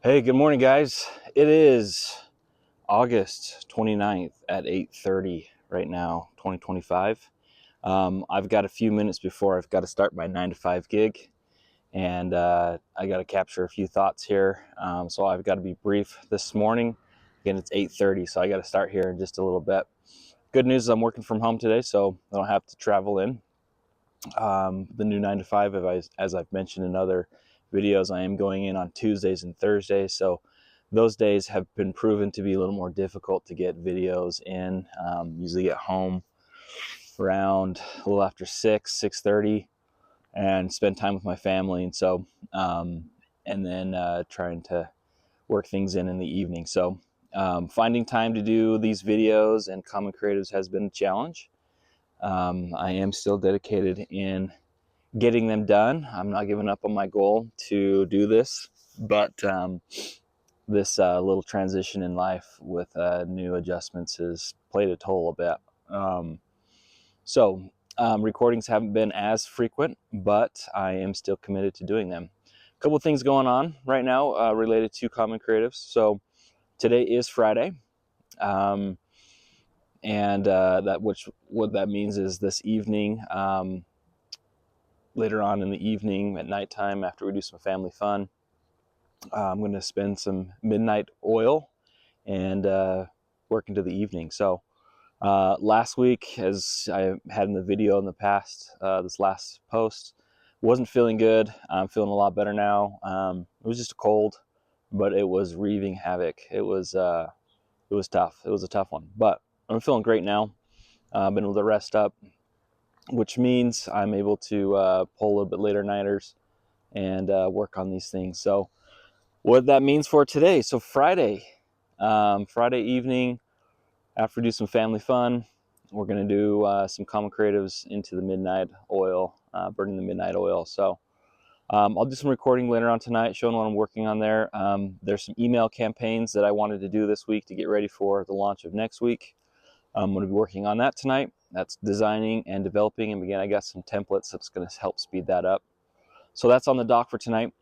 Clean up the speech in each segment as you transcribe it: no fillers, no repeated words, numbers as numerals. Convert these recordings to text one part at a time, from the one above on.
Hey, good morning, guys. It is August 29th at 8:30 right now, 2025. I've got a few minutes before I've got to start my 9 to 5 gig, and I got to capture a few thoughts here. So I've got to be brief this morning. Again, it's 8:30, so I got to start here in just a little bit. Good news is I'm working from home today, so I don't have to travel in. The new 9 to 5, as I've mentioned in other videos, I am going in on Tuesdays and Thursdays, so those days have been proven to be a little more difficult to get videos in. Usually get home around a little after 6:30 and spend time with my family, and so and then trying to work things in the evening. So finding time to do these videos and Common Creatives has been a challenge. I am still dedicated in getting them done. I'm not giving up on my goal to do this, but this little transition in life with new adjustments has played a toll a bit. So recordings haven't been as frequent, but I am still committed to doing them. A couple of things going on right now related to Common Creatives. So today is Friday. And what that means is this evening, later on in the evening at nighttime, after we do some family fun, I'm going to spend some midnight oil and work into the evening. So last week, as I had in the video in the past, this last post, wasn't feeling good. I'm feeling a lot better now. It was just a cold, but it was wreaking havoc. It was tough. It was a tough one, but I'm feeling great now. I've been able to rest up, which means I'm able to pull a little bit later nighters and work on these things. So what that means for today. So Friday evening, after we do some family fun, we're going to do some Common Creatives into the midnight oil, burning the midnight oil. So I'll do some recording later on tonight, showing what I'm working on there. There's some email campaigns that I wanted to do this week to get ready for the launch of next week. I'm going to be working on that tonight. That's designing and developing. And again, I got some templates that's going to help speed that up. So that's on the dock for tonight.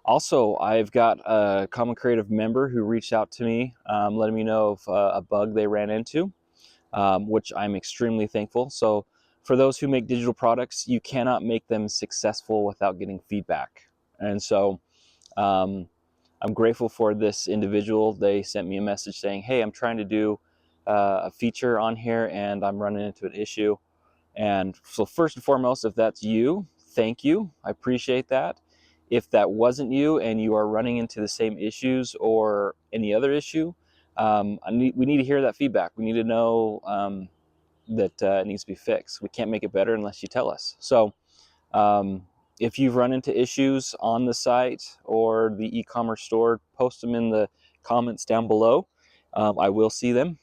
Also, I've got a Common Creative member who reached out to me, letting me know of a bug they ran into, which I'm extremely thankful. So for those who make digital products, you cannot make them successful without getting feedback. And so I'm grateful for this individual. They sent me a message saying, hey, I'm trying to do a feature on here and I'm running into an issue. And so first and foremost, if that's you, thank you. I appreciate that. If that wasn't you and you are running into the same issues or any other issue, we need to hear that feedback. We need to know that it needs to be fixed. We can't make it better unless you tell us. So if you've run into issues on the site or the e-commerce store, post them in the comments down below. I will see them,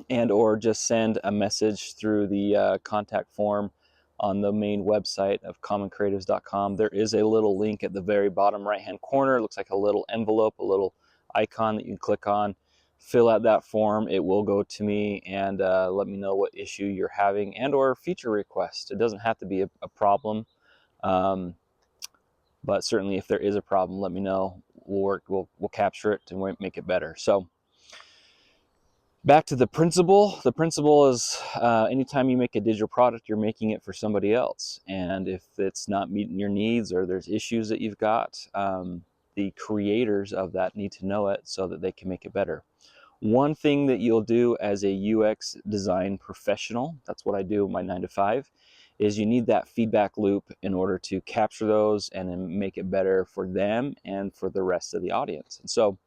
and or just send a message through the contact form on the main website of commoncreatives.com. There is a little link at the very bottom right hand corner. It looks like a little envelope, a little icon that you can click on, fill out that form. It will go to me and let me know what issue you're having and or feature request. It doesn't have to be a problem, but certainly if there is a problem, let me know. We'll capture it and we'll make it better. So back to the principle. The principle is anytime you make a digital product, you're making it for somebody else. And if it's not meeting your needs or there's issues that you've got, the creators of that need to know it so that they can make it better. One thing that you'll do as a UX design professional, that's what I do in my 9 to 5, is you need that feedback loop in order to capture those and then make it better for them and for the rest of the audience. And so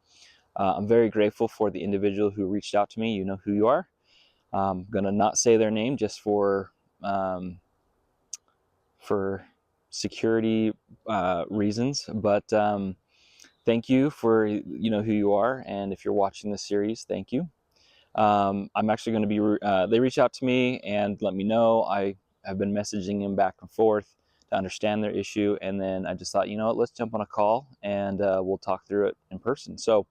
I'm very grateful for the individual who reached out to me. You know who you are. I'm going to not say their name just for security reasons, but thank you for, you know who you are, and if you're watching this series, thank you. I'm actually going to be, they reached out to me and let me know. I have been messaging them back and forth to understand their issue, and then I just thought, you know what, let's jump on a call and we'll talk through it in person. So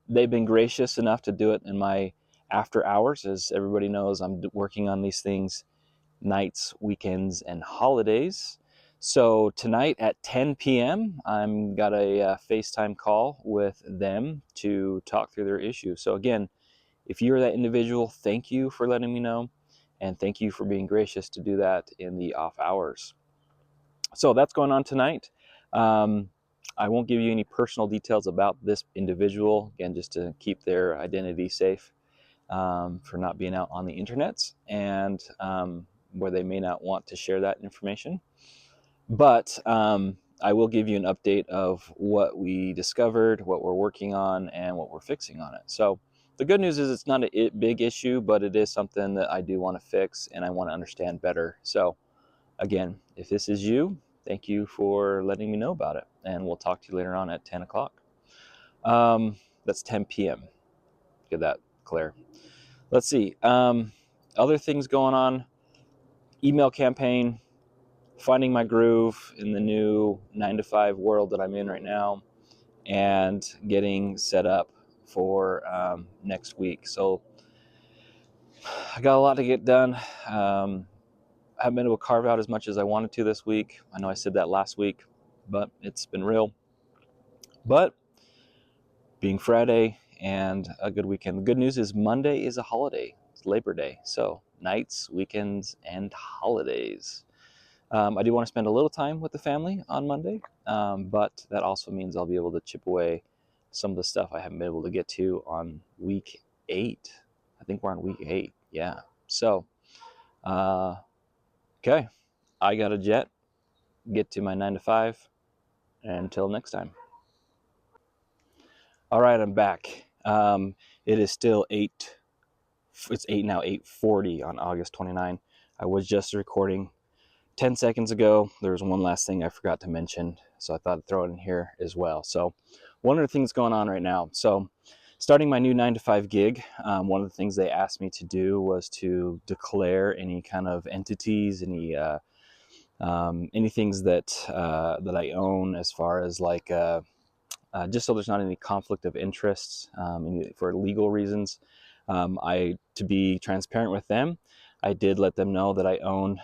they've been gracious enough to do it in my after hours. As everybody knows, I'm working on these things nights, weekends, and holidays. So tonight at 10 p.m., I'm got a FaceTime call with them to talk through their issue. So again, if you're that individual, thank you for letting me know, and thank you for being gracious to do that in the off hours. So that's going on tonight. I won't give you any personal details about this individual, again, just to keep their identity safe, for not being out on the internet, and where they may not want to share that information. But I will give you an update of what we discovered, what we're working on, and what we're fixing on it. So the good news is it's not a big issue, but it is something that I do want to fix and I want to understand better. So again, if this is you, thank you for letting me know about it. And we'll talk to you later on at 10 o'clock. That's 10 p.m. Get that clear. Let's see. Other things going on. Email campaign, finding my groove in the new 9 to 5 world that I'm in right now, and getting set up for next week. So I got a lot to get done. I haven't been able to carve out as much as I wanted to this week. I know I said that last week, but it's been real. But being Friday and a good weekend. The good news is Monday is a holiday. It's Labor Day. So nights, weekends, and holidays. I do want to spend a little time with the family on Monday, but that also means I'll be able to chip away some of the stuff I haven't been able to get to on week 8. I think we're on week 8. Yeah. So, okay. I got a jet. Get to my 9 to 5. And until next time. All right, I'm back. It is still 8. It's 8 now, 8:40 on August 29. I was just recording 10 seconds ago. There was one last thing I forgot to mention, so I thought I'd throw it in here as well. So one of the things going on right now. So starting my new 9 to 5 gig, one of the things they asked me to do was to declare any kind of entities, any things that I own, as far as like just so there's not any conflict of interests for legal reasons. To be transparent with them, I did let them know that I own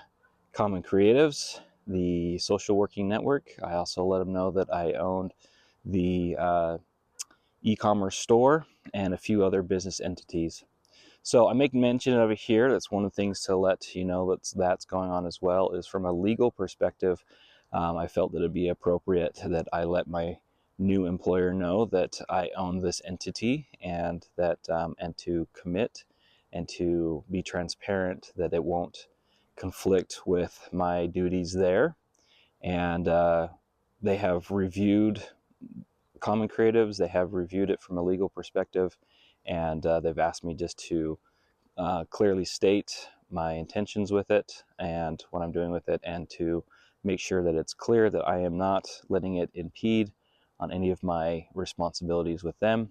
Common Creatives, the social working network. I also let them know that I owned the e-commerce store and a few other business entities. So I make mention of it here. That's one of the things to let you know that's going on as well, is from a legal perspective. I felt that it'd be appropriate that I let my new employer know that I own this entity, and that and to commit and to be transparent that it won't conflict with my duties there. And they have reviewed Common Creatives. They have reviewed it from a legal perspective, and they've asked me just to clearly state my intentions with it and what I'm doing with it, and to make sure that it's clear that I am not letting it impede on any of my responsibilities with them,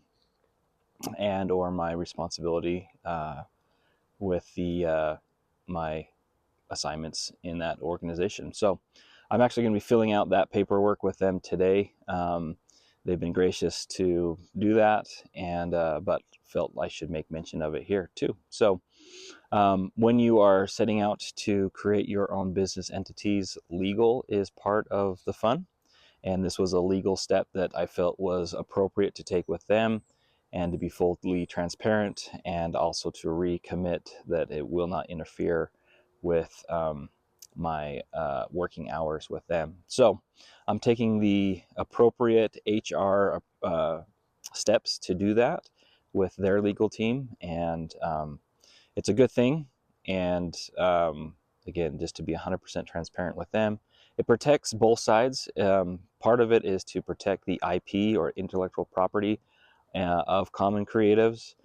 and or my responsibility with my assignments in that organization. So I'm actually going to be filling out that paperwork with them today. They've been gracious to do that, and but felt I should make mention of it here too. So when you are setting out to create your own business entities, legal is part of the fun. And this was a legal step that I felt was appropriate to take with them, and to be fully transparent, and also to recommit that it will not interfere with my working hours with them. So I'm taking the appropriate HR steps to do that with their legal team, and it's a good thing. And again, just to be 100% transparent with them, it protects both sides. Part of it is to protect the IP, or intellectual property, of Common Creatives,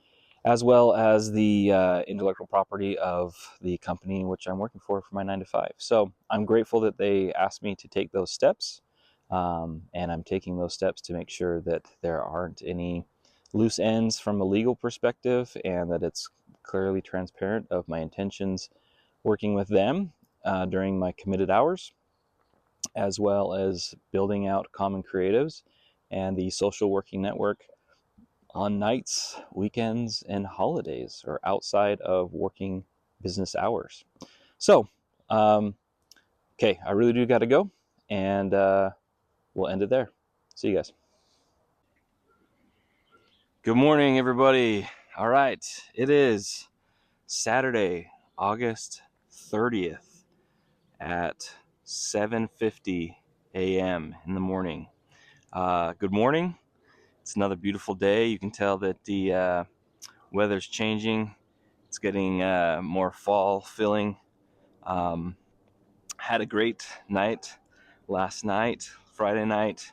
as well as the intellectual property of the company in which I'm working for my 9 to 5. So I'm grateful that they asked me to take those steps, and I'm taking those steps to make sure that there aren't any loose ends from a legal perspective, and that it's clearly transparent of my intentions working with them during my committed hours, as well as building out Common Creatives and the social working network on nights, weekends, and holidays, or outside of working business hours. So, okay, I really do got to go. and we'll end it there. See you guys. Good morning, everybody. All right, it is Saturday, August 30th at 7:50 a.m. in the morning. Good morning. It's another beautiful day. You can tell that the weather's changing. It's getting more fall feeling. Had a great night last night, Friday night.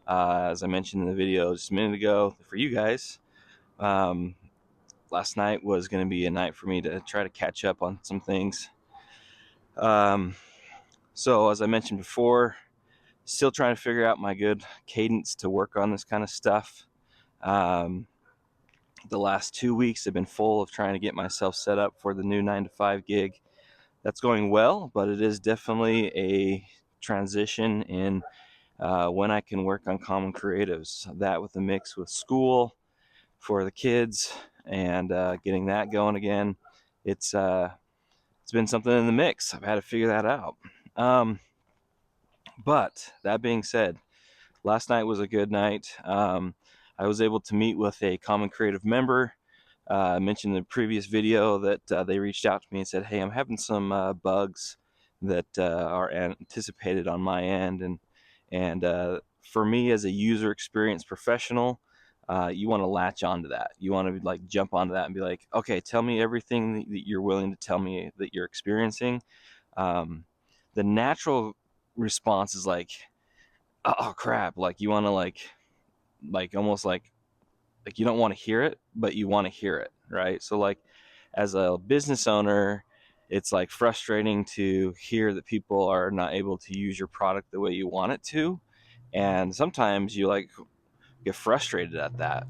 As I mentioned in the video just a minute ago for you guys, last night was going to be a night for me to try to catch up on some things. So as I mentioned before, still trying to figure out my good cadence to work on this kind of stuff. The last 2 weeks have been full of trying to get myself set up for the new 9-to-5 gig. That's going well, but it is definitely a transition in when I can work on common creatives. That with the mix with school for the kids and getting that going again. It's been something in the mix. I've had to figure that out. But that being said, last night was a good night. I was able to meet with a common creative member. I mentioned in the previous video that they reached out to me and said, hey, I'm having some bugs that are anticipated on my end. And for me as a user experience professional, you want to latch onto that. You want to like jump onto that and be like, okay, tell me everything that you're willing to tell me that you're experiencing. The natural response is like, oh crap, like you want to like almost like you don't want to hear it, but you want to hear it, right? So like as a business owner, it's like frustrating to hear that people are not able to use your product the way you want it to, and sometimes you like get frustrated at that.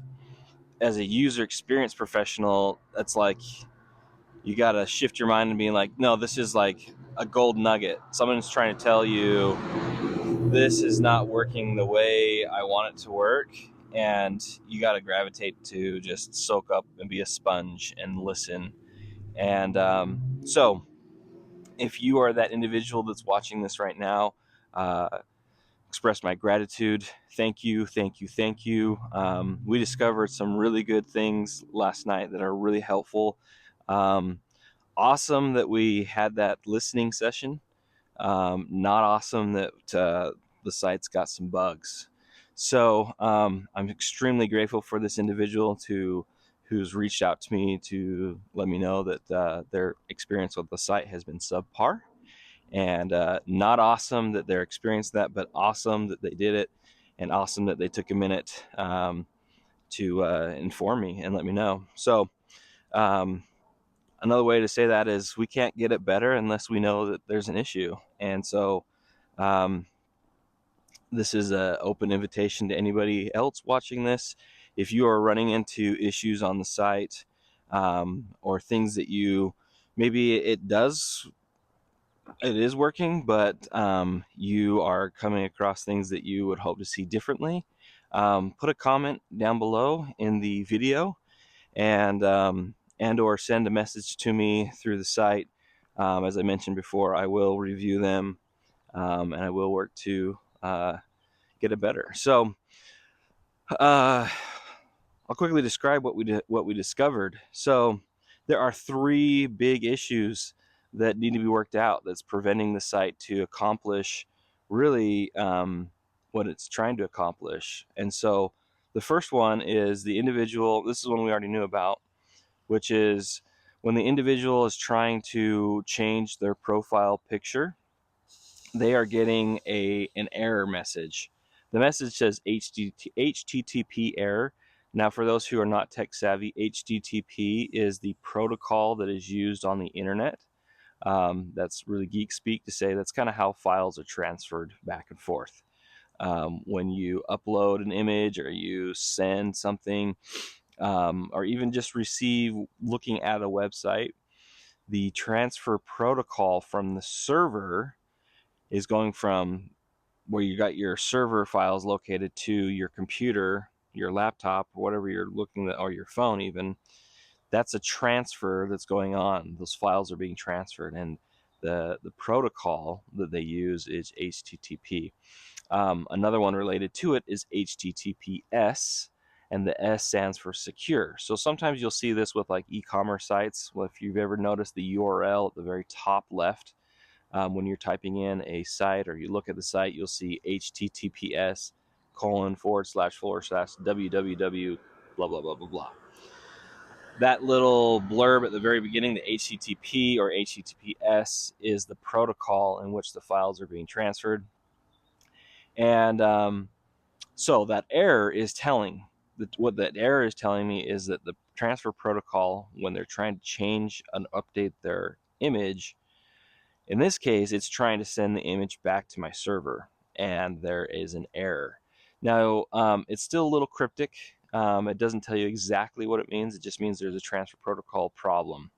As a user experience professional, that's like you got to shift your mind and being like, no, this is like a gold nugget. Someone's trying to tell you this is not working the way I want it to work, and you got to gravitate to just soak up and be a sponge and listen. And so if you are that individual that's watching this right now, express my gratitude. Thank you, thank you, thank you. We discovered some really good things last night that are really helpful. Awesome that we had that listening session. Not awesome that the site's got some bugs. So I'm extremely grateful for this individual who's reached out to me to let me know that their experience with the site has been subpar. And not awesome that they're experiencing that, but awesome that they did it, and awesome that they took a minute to inform me and let me know. So another way to say that is we can't get it better unless we know that there's an issue. And so this is an open invitation to anybody else watching this. If you are running into issues on the site or things that you maybe it is working, but you are coming across things that you would hope to see differently, put a comment down below in the video and or send a message to me through the site. As I mentioned before, I will review them and I will work to get it better. So I'll quickly describe what we discovered. So there are 3 big issues that need to be worked out that's preventing the site to accomplish really what it's trying to accomplish. And so the first one is the individual. This is one we already knew about, which is when the individual is trying to change their profile picture, they are getting an error message. The message says HTTP error. Now, for those who are not tech savvy, HTTP is the protocol that is used on the internet. That's really geek speak to say that's kind of how files are transferred back and forth. When you upload an image or you send something, or even just receive looking at a website, the transfer protocol from the server is going from where you got your server files located to your computer, your laptop, or whatever you're looking at, or your phone even. That's a transfer that's going on. Those files are being transferred, and the protocol that they use is HTTP. Another one related to it is HTTPS, and the S stands for secure. So sometimes you'll see this with like e-commerce sites. Well, if you've ever noticed the URL at the very top left, when you're typing in a site or you look at the site, you'll see HTTPS : www blah blah blah blah blah. That little blurb at the very beginning, the HTTP or HTTPS, is the protocol in which the files are being transferred. And so that error is telling, what that error is telling me is that the transfer protocol, when they're trying to change and update their image, in this case, it's trying to send the image back to my server, and there is an error. Now, it's still a little cryptic. It doesn't tell you exactly what it means. It just means there's a transfer protocol problem.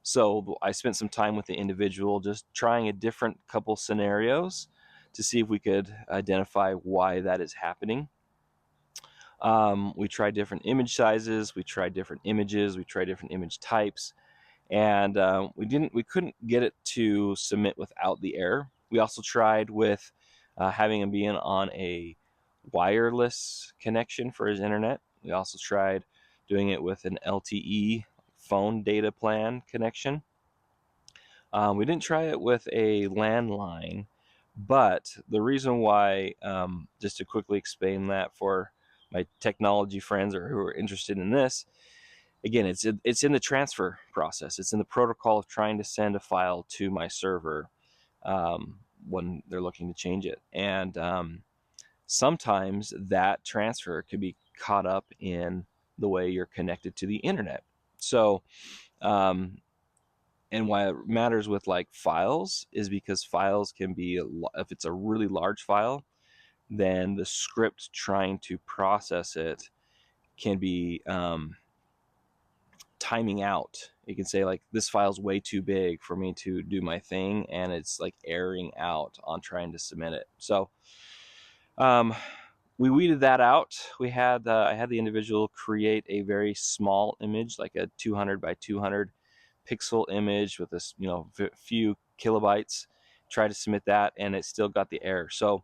So I spent some time with the individual just trying a different couple scenarios to see if we could identify why that is happening. We tried different image sizes, we tried different images, we tried different image types, and we couldn't get it to submit without the error. We also tried with having him be on a wireless connection for his internet. We also tried doing it with an LTE phone data plan connection. We didn't try it with a landline, but the reason why, just to quickly explain that for my technology friends or who are interested in this, again, it's in the transfer process. It's in the protocol of trying to send a file to my server when they're looking to change it. And sometimes that transfer could be caught up in the way you're connected to the internet. So, and why it matters with like files is because files can be, if it's a really large file, then the script trying to process it can be timing out. It can say like, this file's way too big for me to do my thing, and it's like erroring out on trying to submit it. So we weeded that out. I had the individual create a very small image, like a 200 by 200 pixel image with this, few kilobytes. Try to submit that, and it still got the error. So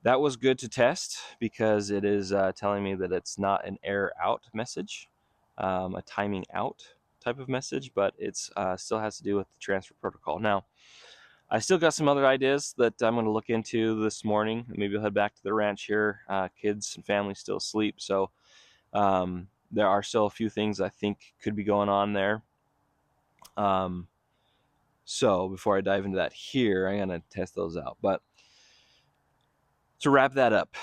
that was good to test because it is telling me that it's not an error out message, a timing out type of message, but it's still has to do with the transfer protocol. Now, I still got some other ideas that I'm going to look into this morning. Maybe I'll head back to the ranch here. Kids and family still asleep, so there are still a few things I think could be going on there. So before I dive into that here, I'm going to test those out. But to wrap that up,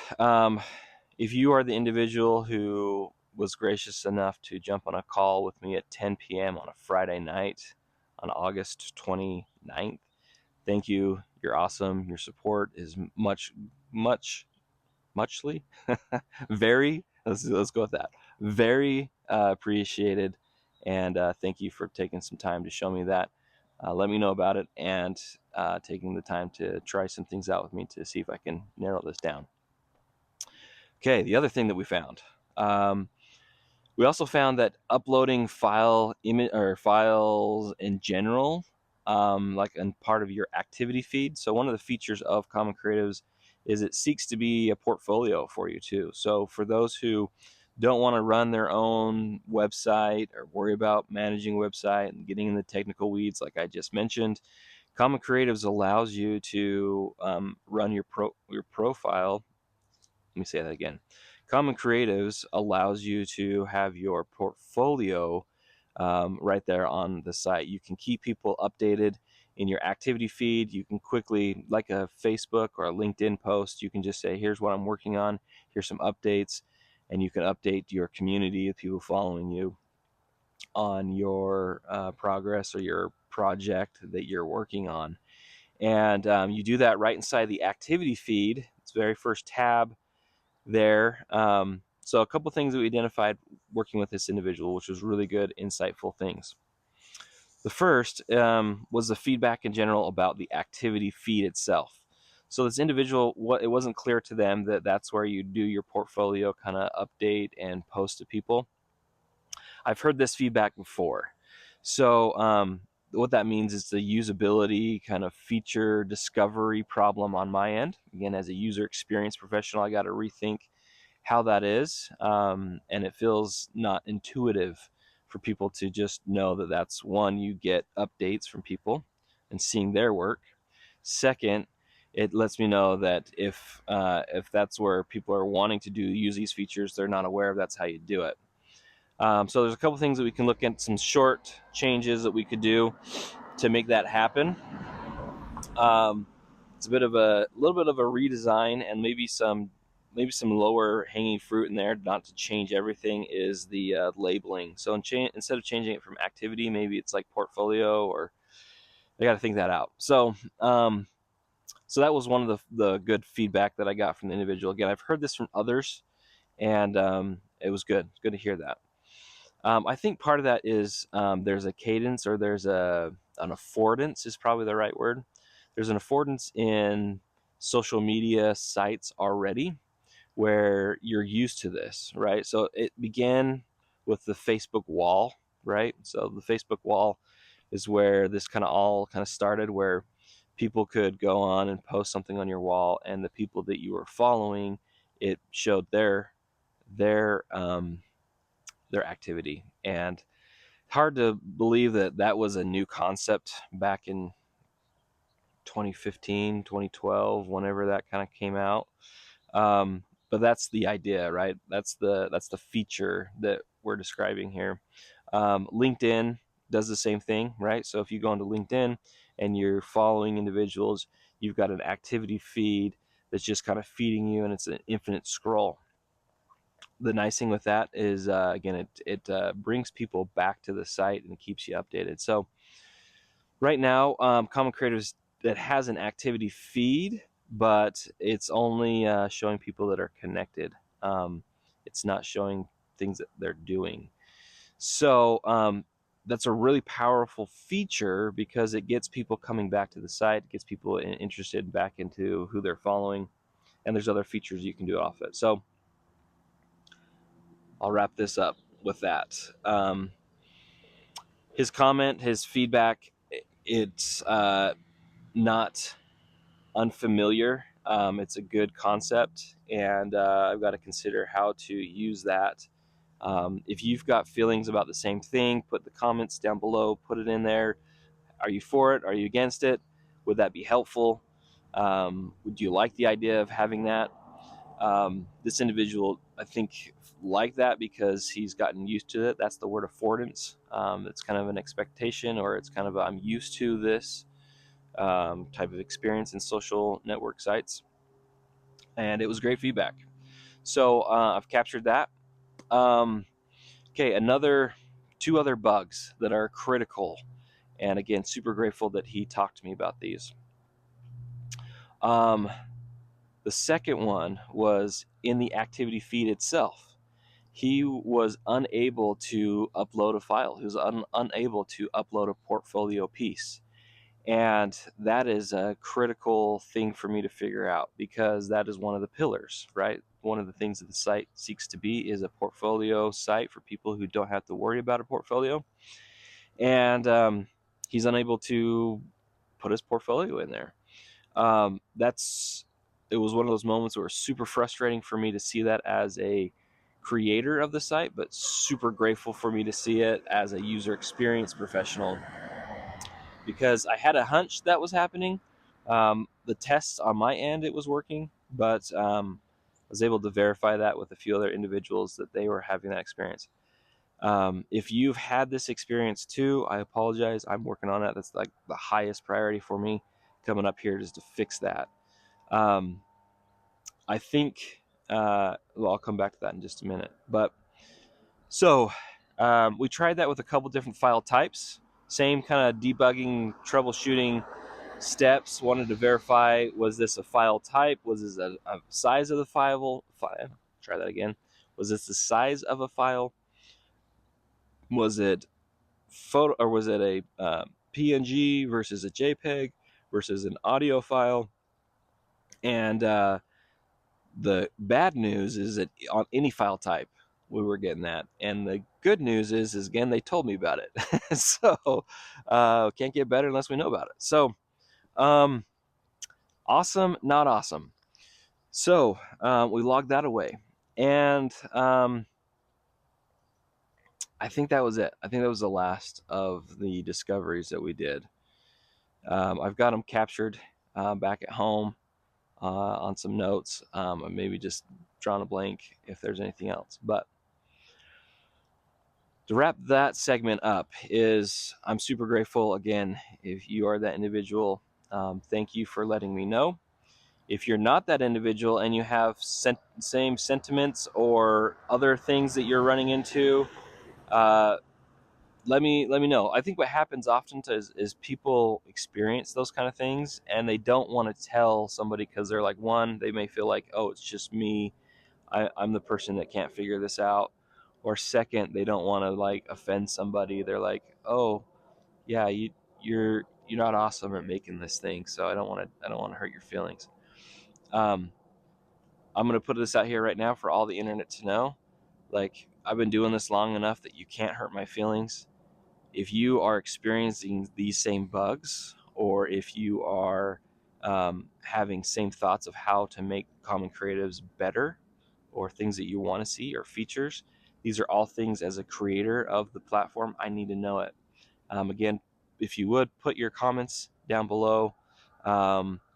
if you are the individual who was gracious enough to jump on a call with me at 10 p.m. on a Friday night on August 29th, thank you. You're awesome. Your support is muchly, very, let's go with that. Very appreciated. And thank you for taking some time to show me that. Let me know about it, and taking the time to try some things out with me to see if I can narrow this down. Okay, the other thing that we found, we also found that uploading files in general, like in part of your activity feed. So one of the features of Common Creatives is it seeks to be a portfolio for you too. So for those who don't want to run their own website or worry about managing a website and getting in the technical weeds like I just mentioned, Common Creatives allows you to run your profile. Let me say that again. Common Creatives allows you to have your portfolio right there on the site. You can keep people updated in your activity feed. You can quickly, like a Facebook or a LinkedIn post, you can just say, here's what I'm working on, here's some updates, and you can update your community of people following you on your progress or your project that you're working on. And you do that right inside the activity feed. It's the very first tab there. So a couple things that we identified working with this individual, which was really good, insightful things. The first was the feedback in general about the activity feed itself. So this individual, it wasn't clear to them that that's where you do your portfolio kind of update and post to people. I've heard this feedback before. So what that means is the usability kind of feature discovery problem on my end. Again, as a user experience professional, I got to rethink how that is, and it feels not intuitive for people to just know that that's one, you get updates from people and seeing their work. Second, it lets me know that if that's where people are wanting to use these features, they're not aware of that's how you do it. So there's a couple things that we can look at, some short changes that we could do to make that happen. It's a little bit of a redesign, and maybe some lower hanging fruit in there. Not to change everything is the labeling. So instead of changing it from activity, maybe it's like portfolio, or I got to think that out. So so that was one of the good feedback that I got from the individual. Again, I've heard this from others, and it was good. It's good to hear that. I think part of that is there's a cadence, or there's an affordance is probably the right word. There's an affordance in social media sites already where you're used to this, right? So it began with the Facebook wall, right? So the Facebook wall is where this all started, where people could go on and post something on your wall, and the people that you were following, it showed their activity. And hard to believe that that was a new concept back in 2015, 2012, whenever that kind of came out. But that's the idea, right? That's the feature that we're describing here. LinkedIn does the same thing, right? So if you go into LinkedIn and you're following individuals, you've got an activity feed that's just kind of feeding you, and it's an infinite scroll. The nice thing with that is, again, it brings people back to the site and keeps you updated. So right now, Common Creatives, that has an activity feed, but it's only showing people that are connected. It's not showing things that they're doing. So that's a really powerful feature because it gets people coming back to the site, it gets people interested back into who they're following, and there's other features you can do off it. So I'll wrap this up with that. His comment, his feedback, it's not unfamiliar. It's a good concept, and I've got to consider how to use that. If you've got feelings about the same thing, put the comments down below, put it in there. Are you for it? Are you against it? Would that be helpful? Would you like the idea of having that? This individual, I think, like that because he's gotten used to it. That's the word affordance. It's kind of an expectation, or it's kind of I'm used to this type of experience in social network sites, and it was great feedback. So I've captured that. Okay, two other bugs that are critical, and again, super grateful that he talked to me about these. The second one was in the activity feed itself. He was unable to upload a file. He was unable to upload a portfolio piece. And that is a critical thing for me to figure out, because that is one of the pillars, right? One of the things that the site seeks to be is a portfolio site for people who don't have to worry about a portfolio. And he's unable to put his portfolio in there. It was one of those moments where it was super frustrating for me to see that as a creator of the site, but super grateful for me to see it as a user experience professional, because I had a hunch that was happening. The tests on my end, it was working, but I was able to verify that with a few other individuals that they were having that experience. If you've had this experience too, I apologize. I'm working on that. That's like the highest priority for me coming up here, just to fix that. I think, I'll come back to that in just a minute. But so we tried that with a couple different file types. Same kind of debugging, troubleshooting steps. Wanted to verify, was this a file type? Was this a size of the file? Try that again. Was this the size of a file? Was it photo, or was it a PNG versus a JPEG versus an audio file? And the bad news is that on any file type, we were getting that. And the good news is again, they told me about it. So can't get better unless we know about it. So awesome, not awesome. So we logged that away. And I think that was it. I think that was the last of the discoveries that we did. I've got them captured back at home on some notes. Maybe just drawn a blank if there's anything else. But to wrap that segment up is I'm super grateful again if you are that individual. Thank you for letting me know. If you're not that individual and you have same sentiments or other things that you're running into, let me know. I think what happens often is people experience those kind of things and they don't want to tell somebody because they're like, one, they may feel like, oh, it's just me. I'm the person that can't figure this out. Or second, they don't want to like offend somebody. They're like, oh, yeah, you're not awesome at making this thing, so I don't want to hurt your feelings. I'm gonna put this out here right now for all the internet to know. Like, I've been doing this long enough that you can't hurt my feelings. If you are experiencing these same bugs, or if you are having same thoughts of how to make Common Creatives better, or things that you want to see or features, these are all things as a creator of the platform, I need to know it. Again, if you would put your comments down below,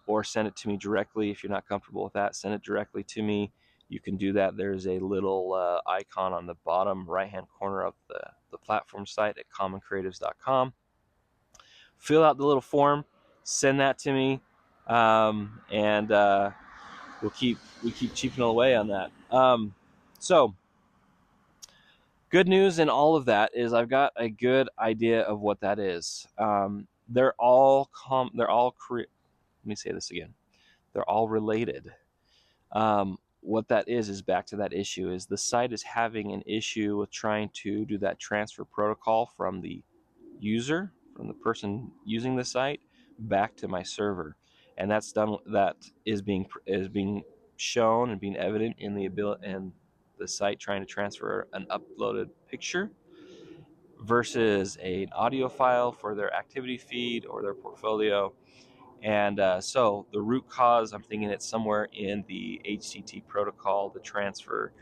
or send it to me directly. If you're not comfortable with that, send it directly to me. You can do that. There's a little icon on the bottom right hand corner of the platform site at commoncreatives.com. Fill out the little form, send that to me, and we keep chipping away on that. So good news in all of that is I've got a good idea of what that is. They're all let me say this again. They're all related. What that is back to that issue is the site is having an issue with trying to do that transfer protocol from the user, from the person using the site, back to my server, and that is being shown and being evident in the site trying to transfer an uploaded picture versus an audio file for their activity feed or their portfolio. And so the root cause, I'm thinking it's somewhere in the HTTP protocol, the transfer.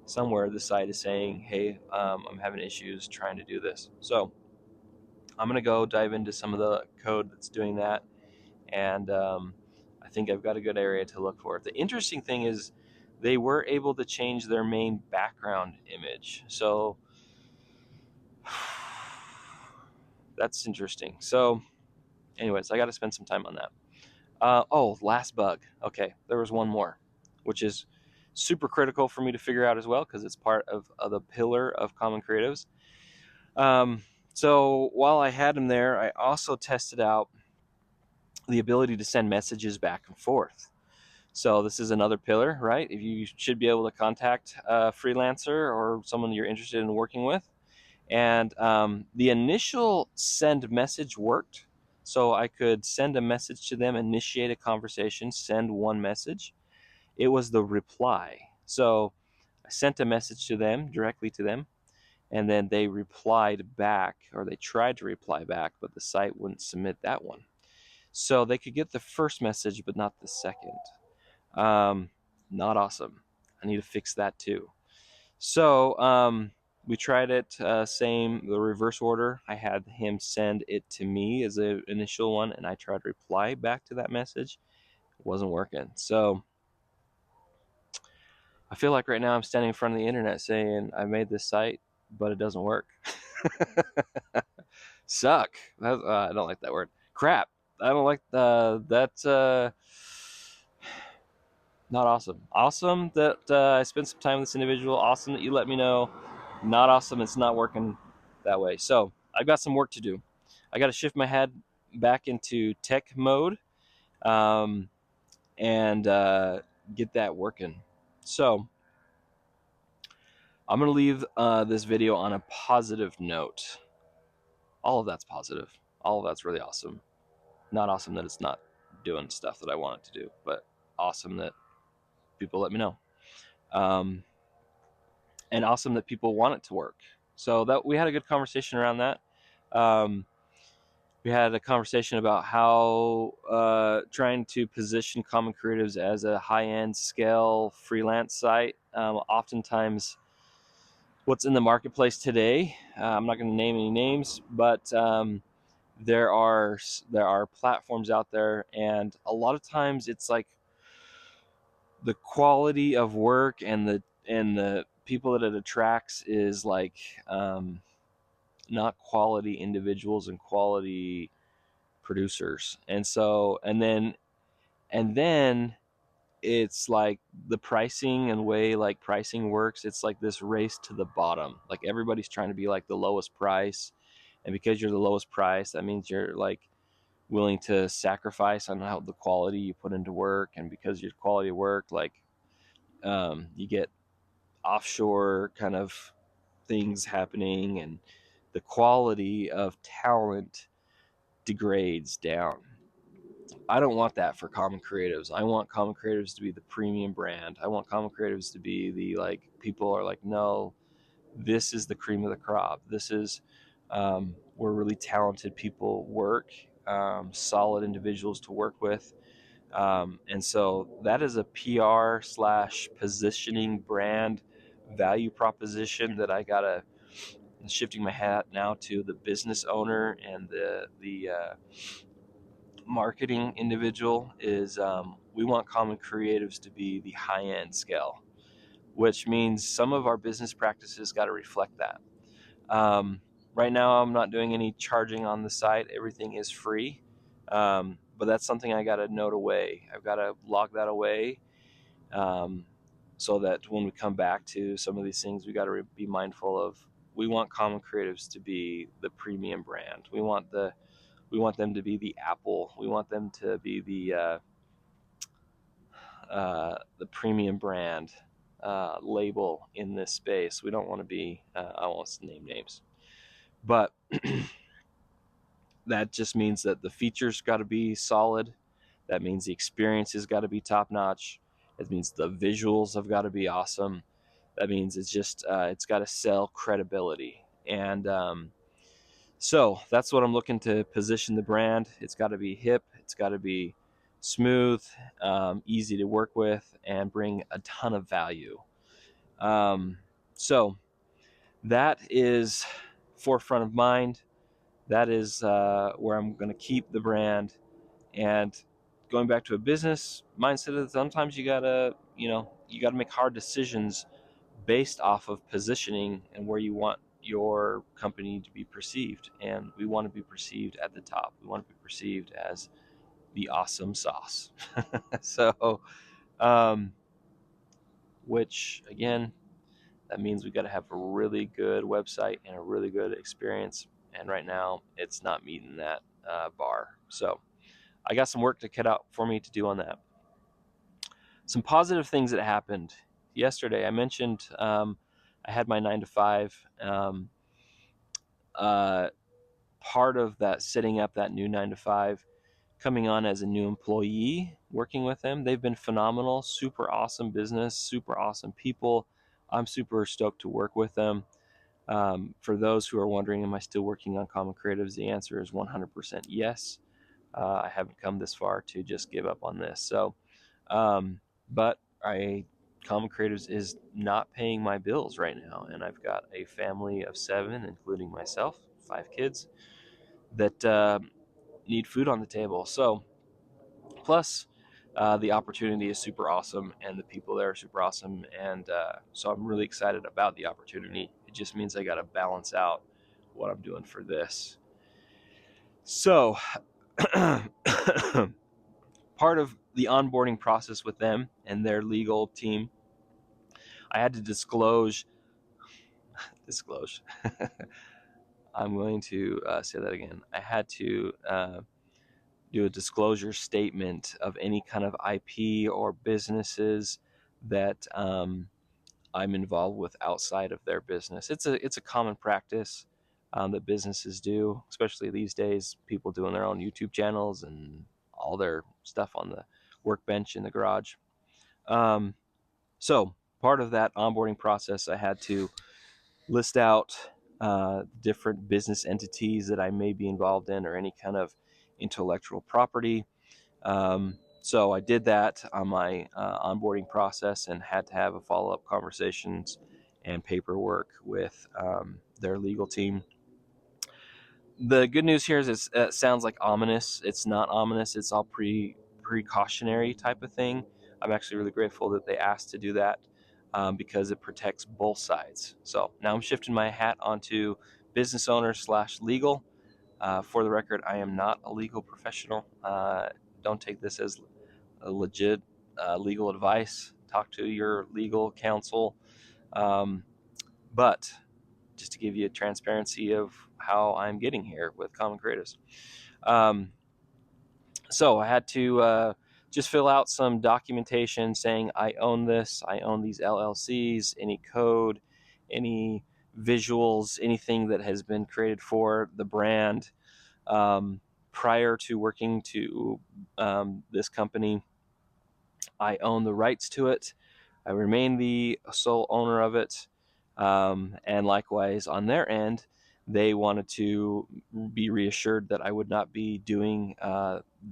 Somewhere the site is saying, hey, I'm having issues trying to do this. So I'm going to go dive into some of the code that's doing that. And I think I've got a good area to look for. The interesting thing is they were able to change their main background image. So that's interesting. So anyways, I got to spend some time on that. Last bug. Okay, there was one more, which is super critical for me to figure out as well because it's part of the pillar of Common Creatives. So while I had him there, I also tested out the ability to send messages back and forth. So this is another pillar, right? If you should be able to contact a freelancer or someone you're interested in working with. And the initial send message worked. So I could send a message to them, initiate a conversation, send one message. It was the reply. So I sent a message to them, directly to them, and then they replied back, or they tried to reply back, but the site wouldn't submit that one. So they could get the first message, but not the second. Not awesome. I need to fix that too. So we tried it, the reverse order. I had him send it to me as an initial one, and I tried to reply back to that message. It wasn't working. So I feel like right now I'm standing in front of the internet saying I made this site, but it doesn't work. Suck. I don't like that word. Crap. I don't like that. Not awesome. Awesome that I spent some time with this individual. Awesome that you let me know. Not awesome. It's not working that way. So I've got some work to do. I got to shift my head back into tech mode, and get that working. So I'm going to leave this video on a positive note. All of that's positive. All of that's really awesome. Not awesome that it's not doing stuff that I want it to do, but awesome that people let me know. and awesome that people want it to work. So that we had a good conversation around that. Um, we had a conversation about how trying to position Common Creatives as a high-end scale freelance site. Oftentimes, what's in the marketplace today, I'm not going to name any names, but there are platforms out there, and a lot of times it's like the quality of work and the people that it attracts is like not quality individuals and quality producers. And then it's like the pricing and way like pricing works, it's like this race to the bottom. Like everybody's trying to be like the lowest price, and because you're the lowest price, that means you're like willing to sacrifice on how the quality you put into work. And because your quality of work, like you get offshore kind of things happening, and the quality of talent degrades down. I don't want that for Common Creatives. I want Common Creatives to be the premium brand. I want Common Creatives to be the like people are like, no, this is the cream of the crop. This is where really talented people work, solid individuals to work with. And so that is a PR slash positioning brand value proposition that I gotta shifting my hat now to the business owner and the marketing individual is we want Common Creatives to be the high end scale, which means some of our business practices got to reflect that. Right now, I'm not doing any charging on the site. Everything is free. But that's something I got to note away. I've got to log that away um, so that when we come back to some of these things, we got to be mindful of. We want Common Creatives to be the premium brand. We want them to be the Apple. We want them to be the premium brand label in this space. We don't want to be. I won't name names, but that just means that the features got to be solid. That means the experience has got to be top notch. It means the visuals have got to be awesome. That means it's got to sell credibility. And so that's what I'm looking to position the brand. It's got to be hip. It's got to be smooth, easy to work with, and bring a ton of value. So that is forefront of mind. That is where I'm going to keep the brand. And going back to a business mindset, sometimes you gotta make hard decisions based off of positioning and where you want your company to be perceived. And we want to be perceived at the top. We want to be perceived as the awesome sauce. So, which again, that means we got to have a really good website and a really good experience. And right now, it's not meeting that bar. So, I got some work to cut out for me to do on that. Some positive things that happened yesterday. I mentioned I had my 9 to 5. Part of that setting up that new 9 to 5, coming on as a new employee, working with them. They've been phenomenal, super awesome business, super awesome people. I'm super stoked to work with them. For those who are wondering, am I still working on Common Creatives? The answer is 100% yes. I haven't come this far to just give up on this. So, but Common Creatives is not paying my bills right now, and I've got a family of 7, including myself, 5 kids that need food on the table. So, plus the opportunity is super awesome, and the people there are super awesome, and so I'm really excited about the opportunity. It just means I got to balance out what I'm doing for this. So, part of the onboarding process with them and their legal team, I had to disclose. I'm going to say that again. I had to do a disclosure statement of any kind of IP or businesses that I'm involved with outside of their business. It's a common practice that businesses do, especially these days. People doing their own YouTube channels and all their stuff on the workbench in the garage. So part of that onboarding process, I had to list out different business entities that I may be involved in, or any kind of intellectual property. So I did that on my onboarding process, and had to have a follow-up conversations and paperwork with their legal team. The good news here is it sounds like ominous. It's not ominous. It's all precautionary type of thing. I'm actually really grateful that they asked to do that, because it protects both sides. So now I'm shifting my hat onto business owner / legal. For the record, I am not a legal professional. Don't take this as a legit legal advice. Talk to your legal counsel. But just to give you a transparency of how I'm getting here with Common Creatives. So I had to just fill out some documentation saying I own this, I own these LLCs, any code, any visuals, anything that has been created for the brand. Prior to working to this company, I own the rights to it. I remain the sole owner of it. And likewise, on their end, they wanted to be reassured that I would not be doing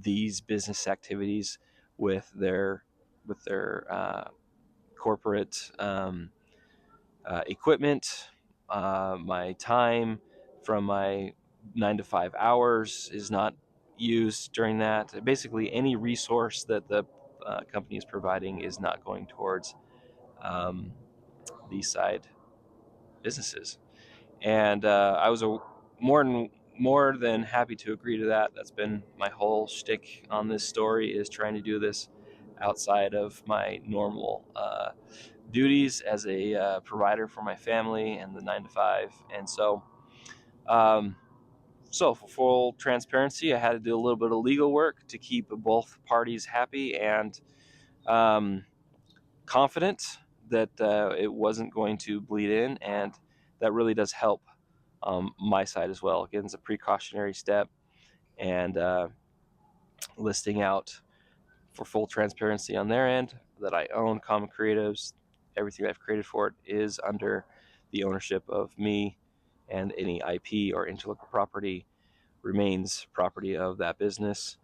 these business activities with their corporate equipment. My time from my 9 to 5 hours is not used during that. Basically, any resource that the company is providing is not going towards these side businesses. And I was more than happy to agree to that. That's been my whole shtick on this story, is trying to do this outside of my normal duties as a provider for my family and the 9 to 5. And so for full transparency, I had to do a little bit of legal work to keep both parties happy and confident that it wasn't going to bleed in, and that really does help my side as well. Again, it's a precautionary step, and listing out for full transparency on their end that I own Common Creatives. Everything I've created for it is under the ownership of me, and any IP or intellectual property remains property of that business.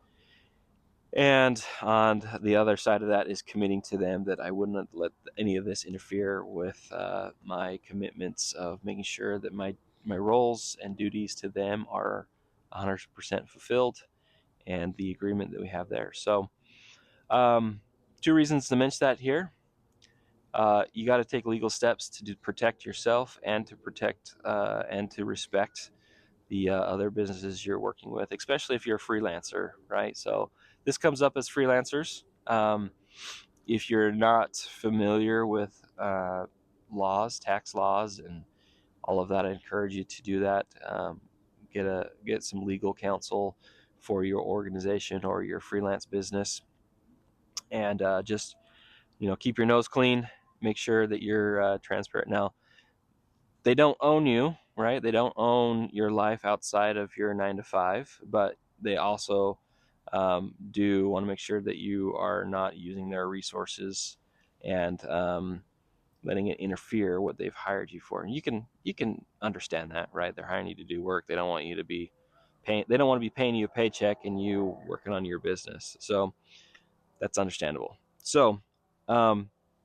And on the other side of that is committing to them that I wouldn't let any of this interfere with my commitments of making sure that my roles and duties to them are 100% fulfilled, and the agreement that we have there. So, two reasons to mention that here. You got to take legal steps to protect yourself, and to protect and to respect the other businesses you're working with, especially if you're a freelancer, right? So this comes up as freelancers. If you're not familiar with tax laws, and all of that, I encourage you to do that. Get some legal counsel for your organization or your freelance business, and just keep your nose clean. Make sure that you're transparent. Now, they don't own you, right? They don't own your life outside of your 9 to 5, but they also do want to make sure that you are not using their resources and letting it interfere what they've hired you for. And you can understand that, right? They're hiring you to do work. They don't want you to be paying. They don't want to be paying you a paycheck and you working on your business. So that's understandable. So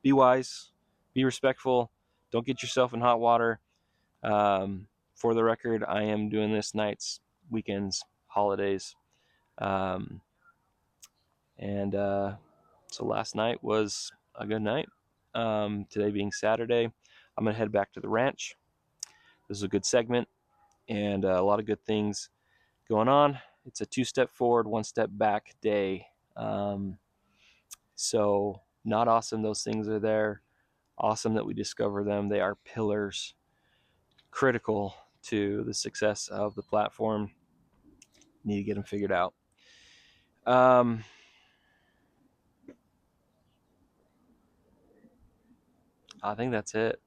be wise, be respectful. Don't get yourself in hot water. For the record, I am doing this nights, weekends, holidays. And so last night was a good night. Today being Saturday, I'm going to head back to the ranch. This is a good segment, and a lot of good things going on. It's a 2-step forward, 1-step back day. So not awesome those things are there. Awesome that we discover them. They are pillars, critical to the success of the platform. Need to get them figured out. I think that's it.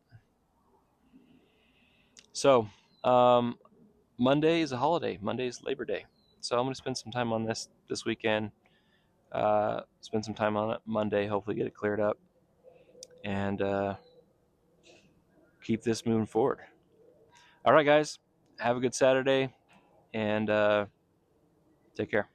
So Monday is a holiday. Monday is Labor Day. So I'm going to spend some time on this weekend. Spend some time on it Monday. Hopefully get it cleared up. And keep this moving forward. All right, guys, have a good Saturday, and take care.